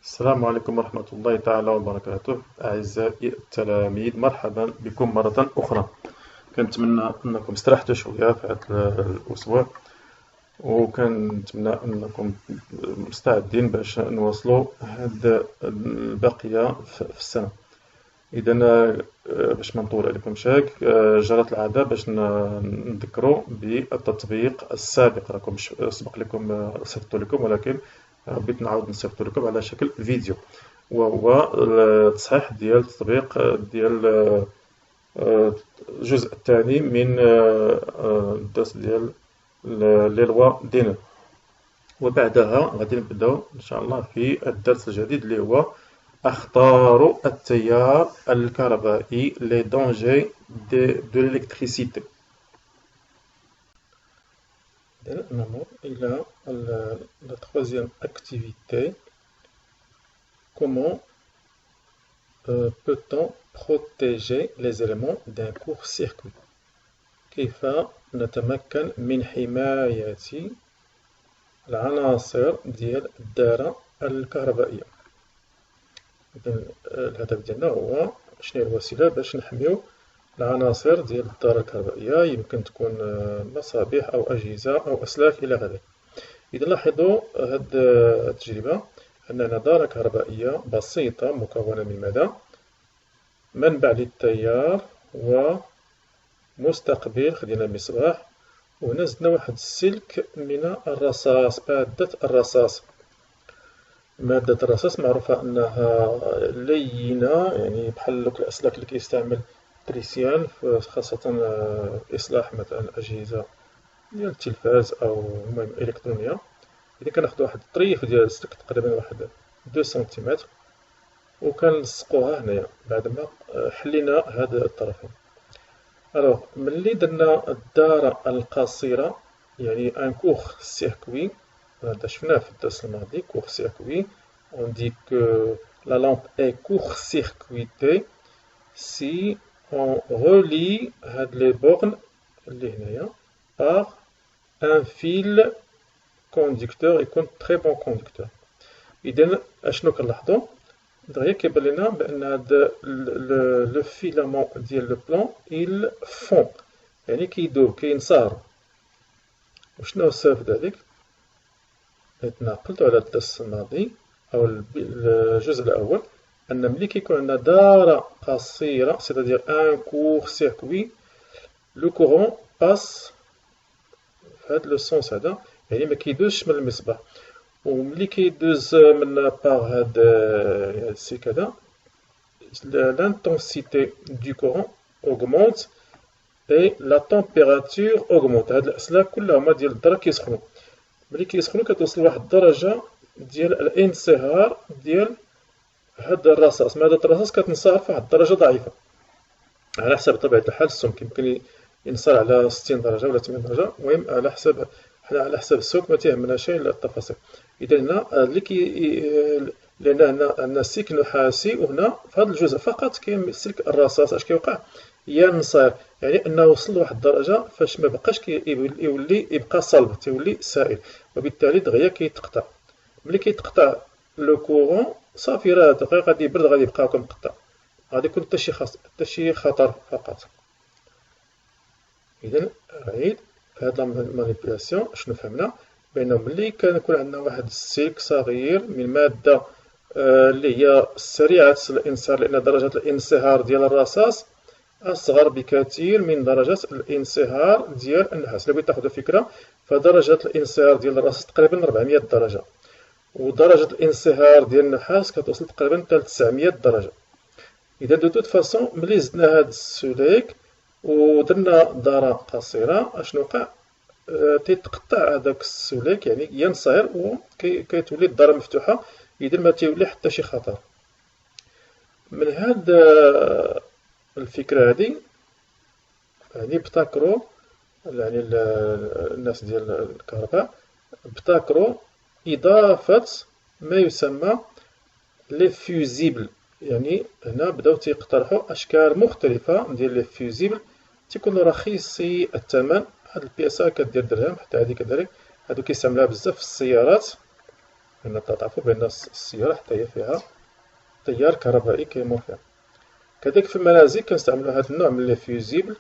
السلام عليكم ورحمة الله تعالى وبركاته. أعزائي التلاميذ، مرحبا بكم مرة أخرى. كنتمنى أنكم استرحتوا شوية في هذا الأسبوع، وكنتمنى أنكم مستعدين باش نواصلوا هاد الباقية في السنة. إذا باش ما نطول عليكم شاك، جرت العادة باش نذكروا بالتطبيق السابق. راكم سبق لكم صيفط لكم، ولكن حبيت نعاود نصيفط لكم على شكل فيديو، وهو التصحيح ديال التطبيق ديال الجزء الثاني من الدرس ديال لي لوا دينر. وبعدها غادي نبداو ان شاء الله في الدرس الجديد اللي هو أخطار التيار الكهربائي les dangers de l'électricité. نمر إلى la troisième activité. Comment peut-on protéger les éléments d'un court-circuit؟ كيف نتمكن من حماية العناصر ديال الدارة الكهربائية؟ إذن الهدف ديالنا هو شنو هي الوسيلة باش نحميو العناصر ديال الدارة الكهربائية. يمكن تكون مصابيح أو أجهزة أو أسلاك إلى غيره. إذا لاحظوا هاد التجربة، أننا دارة كهربائية بسيطة مكونة من ماذا؟ منبع للتيار ومستقبل، خدينا مصباح، وهنا زدنا واحد السلك من الرصاص، مادة الرصاص. مادة الرصاص معروفة أنها لينة، يعني بحال دوك الأسلاك اللي كيستعمل التريسيان خاصة إصلاح مثلا أجهزة ديال التلفاز أو المهم إلكترونية. إذا كناخدو واحد الطريف ديال السلك تقريبا واحد 2 سنتيمتر، وكنلصقوها هنايا بعد ما حلينا هاد الطرفين. ألوغ ملي درنا الدارة القصيرة، يعني ان كور سيركوي، هذا شفناه في الدرس الماضي. كور سيركوي on dit que la lampe est court-circuitée si on relie هاد لي بورن اللي هنايا par un fil conducteur يكون très bon conducteur. إذا أشنو كنلاحظو؟ دغيا كيبان لنا بأن هاد لو فيلامون ديال لو بلون il fond، يعني كيدوب كينصهر. وشنو السبب ذلك؟ حيت نقلتو على الدرس الماضي أو الجزء الأول، أن ملي كيكون عندنا دارة قصيرة سيتادير ان كور سيركوي، لو كورون باس في هاد لو سونس هذا، يعني ما كيدوزش من المصباح. وملي كيدوز من باغ هاد السلك هذا، l'intensité du courant augmente et la température augmente. هاد الأسلاك كلها هما ديال الدرا كيسخنو. ملي كيسخنو كتوصل لواحد الدرجة ديال الانصهار ديال هاد الرصاص. مادة الرصاص كتنصهر فواحد الدرجة ضعيفة على حسب طبيعة الحال. السمك يمكن ينصهر على 60 درجة ولا 80 درجة، المهم على حسب حنا على حسب السمك ما تيهمنا شي التفاصيل. إذا هنا لأن هنا عندنا سلك نحاسي، وهنا في هذا الجزء فقط كاين سلك الرصاص. اش كيوقع؟ ينصهر، يعني أنه وصل لواحد الدرجة فاش ما بقاش يولي يبقى صلب، تيولي سائل، وبالتالي دغيا كيتقطع. ملي كيتقطع لو كورون صافي، راه دغيا غادي يبرد، غادي يبقى هكا مقطع، غادي يكون حتى شي خطر فقط. إذا عيد في هاد المانيبيولاسيون شنو فهمنا؟ بأنه ملي كيكون عندنا واحد السلك صغير من مادة اللي هي سريعة الانصهار، لأن درجة الانصهار ديال الرصاص أصغر بكثير من درجة الانصهار ديال النحاس. إلا بغيت تاخدو فكرة، فدرجة الانصهار ديال الرصاص تقريبا 400 درجة، ودرجة الانصهار ديال النحاس كتوصل تقريبا حتى ل 900 درجة. إذا دو توت فاسون ملي زدنا هاد السليك ودرنا دارة قصيرة، أشنو وقع؟ تيتقطع هداك السليك، يعني ينصهر وكيتولي الدارة مفتوحة، إذا ما تيولي حتى شي خطر. من هاد الفكرة هادي يعني ابتكروا، يعني الناس ديال الكهرباء ابتكروا إضافة ما يسمى لي فيوزيبل. يعني هنا بداو تيقترحوا أشكال مختلفة ديال لي فيوزيبل، تيكونوا رخيصي الثمن. هاد البياسة كدير درهم، حتى هادي كذلك، هادو كيستعملوها بزاف في السيارات. لأن تعرفوا بأن السيارة حتى هي فيها تيار كهربائي كيمر فيها. كذلك في المنازل كنستعملو هذا النوع من لي فيوزيبل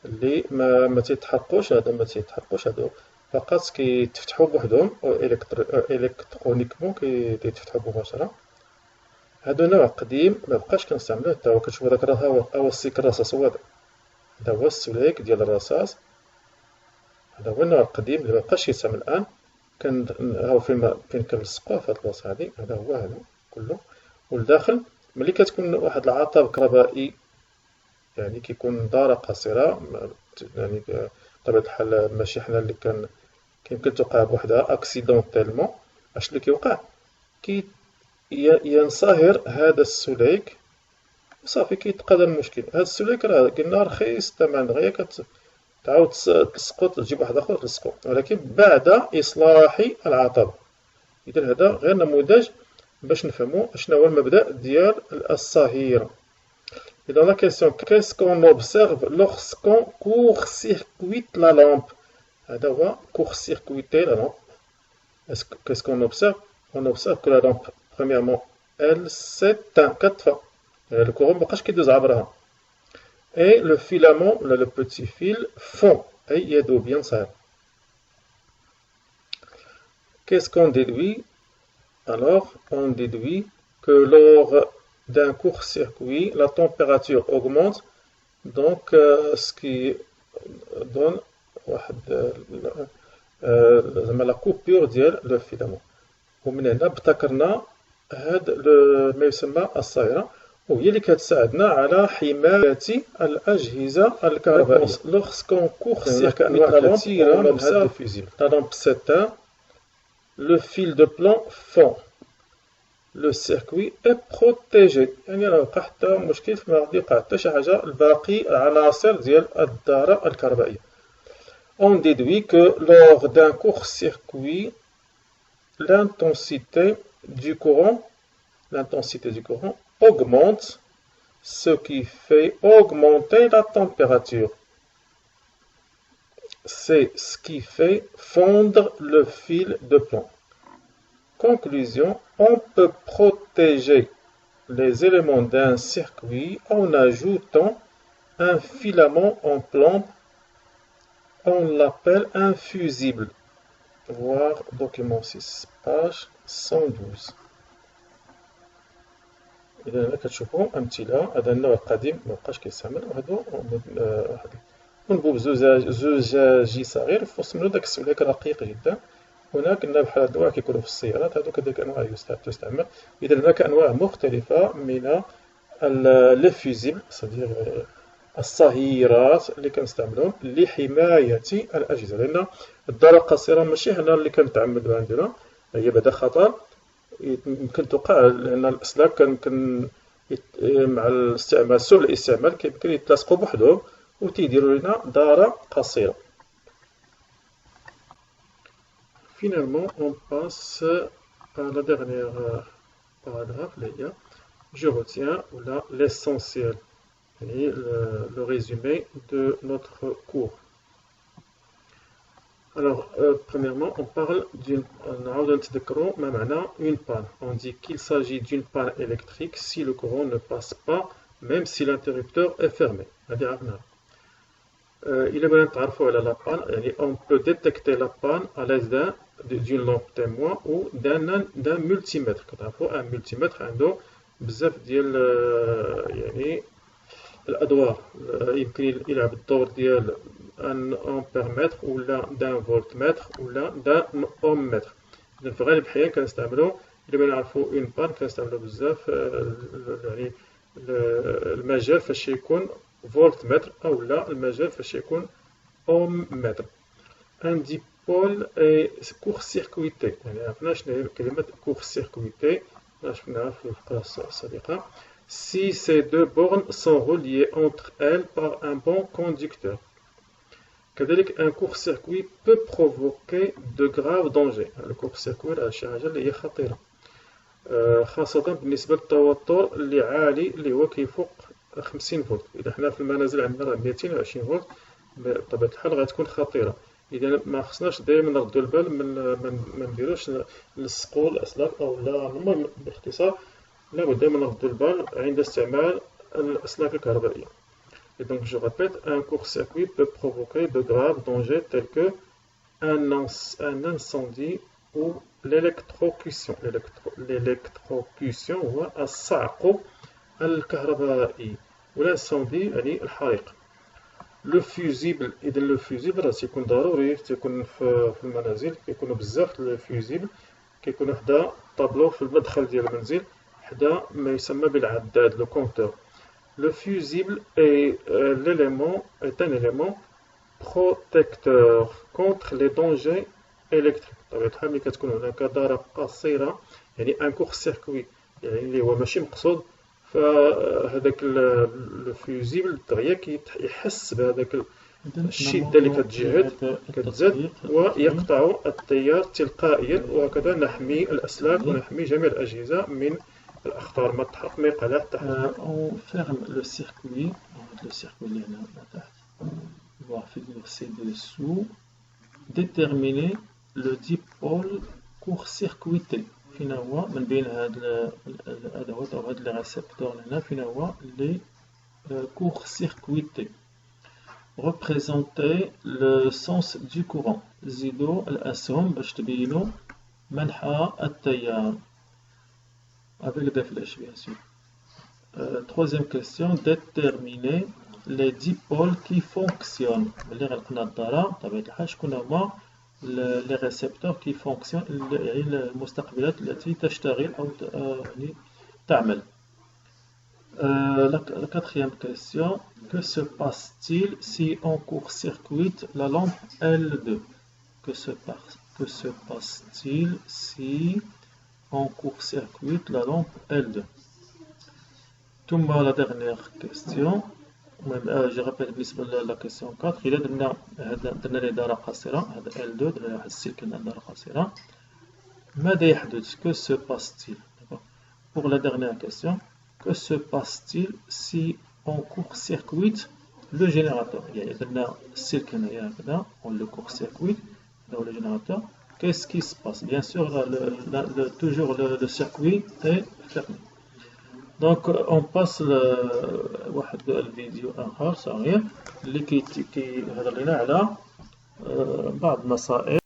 اللي ما تيتحرقوش. هادو فقط كيتفتحو بوحدهم الكترونيكمون كيتفتحو مباشرة. هادو نوع قديم مبقاش كنستعملوه حتى هو. كتشوفو داك راه هو السلك الرصاص هو هذا هو السليك ديال الرصاص. هذا هو النوع القديم اللي مبقاش يستعمل الآن. هاو فين كنلصقوه في هاد البلاصة هادي. هذا هو هذا كله. والداخل ملي كتكون واحد العطب كهربائي يعني كيكون دارة قصيرة، يعني بطبيعة الحال ماشي حنا اللي كيمكن توقع بوحدها اكسيدونتيلمون. اش اللي كيوقع؟ ينصهر هذا السليك وصافي كيتقضى المشكل. هذا السليك راه قلنا رخيص الثمن، غير تعاود تلصقو تجيب واحد اخر تلصقو، ولكن بعد اصلاح العطب. اذا هذا غير نموذج باش نفهمو اشنا هو المبدأ ديال الصهير. Et dans la question, qu'est-ce qu'on observe lorsqu'on court-circuite la lampe? هذا هو court-circuiter la lampe. Qu'est-ce qu'on observe? On observe que la lampe, premièrement, elle s'éteint 4 fois. Le courant مبقاش كيدوز عبرها. Et le filament, là, le petit fil, fond. أي يذوب ينصهر. Qu'est-ce qu'on déduit? Alors, on déduit que lors d'un court-circuit, la température augmente, donc ce qui donne la coupure ديال le filament. ومن هنا ابتكرنا هذا ما يسمى الصهيرة، وهي اللي كتساعدنا على حماية الأجهزة الكهربائية. Lorsqu'on court-circuite la lampe, on observe la lampe s'éteint, le fil de plomb fond. Le circuit est protégé. يعني راه مبقى حتى مشكل ما غادي يوقع حتى شي حاجة الباقي العناصر ديال الدارة الكهربائية. On déduit que lors d'un court-circuit, l'intensité du courant augmente, ce qui fait augmenter la température. C'est ce qui fait fondre le fil de plomb. Conclusion, on peut protéger les éléments d'un circuit en ajoutant un filament en plomb. On l'appelle un fusible. Voir document 6, page 112. إذا هنا كتشوفوا أمثلة. هذا النوع القديم مبقاش كيستعمل، وهادو واحد أنبوب زجاجي صغير في وسط منو داك السلك رقيق جدا. هناك بحال هاد الأنواع كيكونوا في السيارات، هادو كذلك أنواع تستعمل. إذا هناك أنواع مختلفة من لي فيزيبل، صدير الصهيرات اللي كنستعملوهم لحماية الأجهزة، لأن الدارة القصيرة ماشي حنا اللي كنتعمدو نديروها، هي بعدا خطر يمكن توقع، لأن الأسلاك يمكن مع الاستعمال سوء الاستعمال كيمكن يتلاصقو بوحدهم وتيديروا لنا دارة قصيرة. Finalement, on passe à la dernière paragraphe, je retiens l'essentiel, le résumé de notre cours. Alors, premièrement, on parle d'une panne. On dit qu'il s'agit d'une panne électrique si le courant ne passe pas, même si l'interrupteur est fermé. Il est bien تعرفوا على la panne, on peut détecter la panne à l'aide d'une lampe témoin ou d'un multimètre. كتعرفوا un multimètre عنده بزاف ديال يعني الأدوار، يمكن يلعب الدور ديال ان امبيرمتر ولا دان فولتمتر ولا دان اومتر. إذا في غالب الأحيان كنستعملو إلا بغينا نعرفو اون بان كنستعملو بزاف يعني المجال فاش يكون فولتمتر أو لا المجال فاش يكون اومتر. ان ديبول اي كور سيركويتي، يعني عرفنا شنو هي كلمة كور سيركويتي، شفناها في الفقرة السابقة. Si ces deux bornes sont reliées entre elles par un bon conducteur. كذلك un court-circuit peut provoquer de graves dangers. le court-circuit راه شي حاجة اللي هي خطيرة، خاصة بالنسبة للتوتر اللي عالي اللي هو كيفوق 50 فولت. إذا حنا في المنازل عندنا راه 220 فولت بطبيعة الحال غتكون خطيرة. إذا ما خصناش دائما نردو البال ما نديروش نلصقو الأسلاك أو لا. المهم باختصار لابد دائما نردو البال عند استعمال الأسلاك الكهربائية. Et donc je répète, un court-circuit peut provoquer de graves dangers tels que un incendie ou l'électrocution. L'électrocution هو الصعق الكهربائي والانسندي يعني الحريق. لو فيوزيبل، إذا لو فيوزيبل راه تيكون ضروري، تيكون في المنازل كيكونوا بزاف لو فيوزيبل، كيكونوا حدا طابلو في المدخل ديال المنزل حدا ما يسمى بالعداد لو كونتور. Le fusible est un élément protecteur contre les dangers électriques. بطبيعة الحال ملي كتكون هناك دارة قصيرة يعني ان كور سيركوي يعني اللي هو ماشي مقصود، فهذاك الفيوزيبل دغيا كيحس بهذاك الشدة اللي كتزاد ويقطع التيار تلقائيا، وهكذا نحمي الأسلاك ونحمي جميع الأجهزة من الأخطار. ما تحرق ما يقع لها حتى حاجة. On ferme le circuit, le circuit اللي هنا تحت. On va finir ci-dessous. Déterminer le dipôle court-circuité. فين هو من بين هاد الأدوات أو هاد لي ريسبتور هنا فين هو لي court-circuité. Représenter le sens du courant. زيدوا الأسهم باش تبينوا منحى التيار. Avec des flèches, bien sûr. Troisième question, déterminer les dipôles qui fonctionnent. Les récepteurs qui fonctionnent, المستقبلات التي تشتغل أو تعمل. La quatrième question, que se passe-t-il si on court-circuite la lampe L2? Que se passe-t-il si on court-circuite la lampe L2. ثم la dernière question, je répète بالنسبة la question 4. إلا درنا ليه دارة قصيرة، هذا L2 درنا واحد السلك هنا دارة قصيرة، ماذا يحدث؟ Que se passe-t-il? Pour la dernière question, que se passe-t-il si on court-circuite le générateur? يعني درنا السلك هنايا هكذا on le court-circuite dans le générateur. Qu'est-ce qui se passe? Bien sûr, toujours le circuit est fermé. Donc, on passe واحد الفيديو آخر صغير اللي كيهضر لنا على بعض النصائح.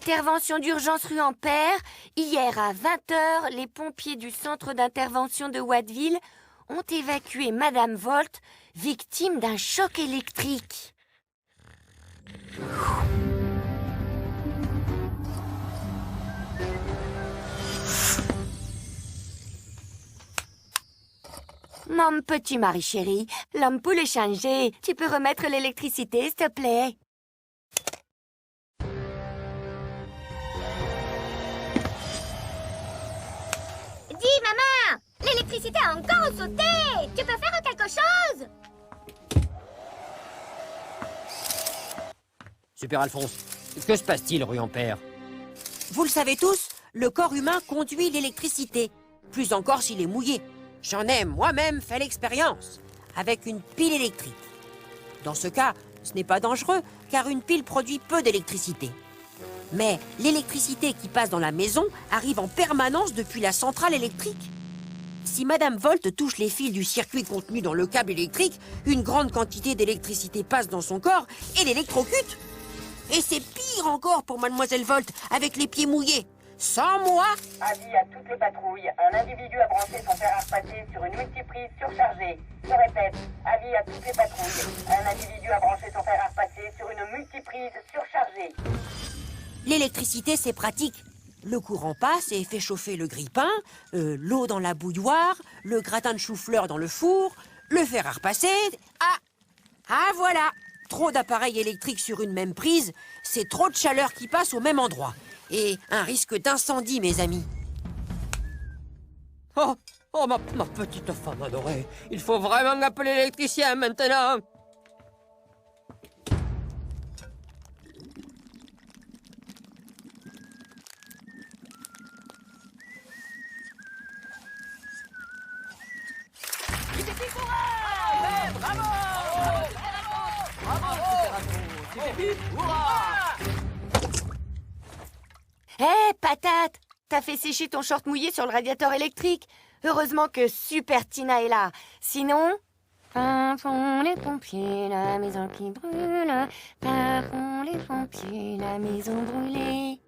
Intervention d'urgence rue Ampère. Hier à 20h, les pompiers du centre d'intervention de Watteville ont évacué Madame Volt, victime d'un choc électrique. Mon petit mari chéri, l'ampoule est changée. Tu peux remettre l'électricité, s'il te plaît? Dis, maman! L'électricité a encore sauté! Tu peux faire quelque chose? Super Alphonse, que se passe-t-il rue Ampère? Vous le savez tous, le corps humain conduit l'électricité. Plus encore s'il est mouillé. J'en ai moi-même fait l'expérience, avec une pile électrique. Dans ce cas, ce n'est pas dangereux, car une pile produit peu d'électricité. Mais l'électricité qui passe dans la maison arrive en permanence depuis la centrale électrique. Si Madame Volt touche les fils du circuit contenu dans le câble électrique, une grande quantité d'électricité passe dans son corps et l'électrocute. Et c'est pire encore pour Mademoiselle Volt, avec les pieds mouillés. Sans moi... Avis à toutes les patrouilles, un individu a branché son fer à repasser sur une multiprise surchargée. Je répète, avis à toutes les patrouilles, un individu a branché son fer à repasser sur une multiprise surchargée. L'électricité, c'est pratique. Le courant passe et fait chauffer le grille-pain, l'eau dans la bouilloire, le gratin de chou-fleur dans le four, le fer à repasser... Ah voilà! Trop d'appareils électriques sur une même prise, c'est trop de chaleur qui passe au même endroit. Et un risque d'incendie, mes amis. Oh, ma petite femme adorée, il faut vraiment appeler l'électricien maintenant. vite, hurrah! Hé, patate! T'as fait sécher ton short mouillé sur le radiateur électrique. Heureusement que Super Tina est là. Sinon... Papon les pompiers, la maison qui brûle. Papon les pompiers, la maison brûlée.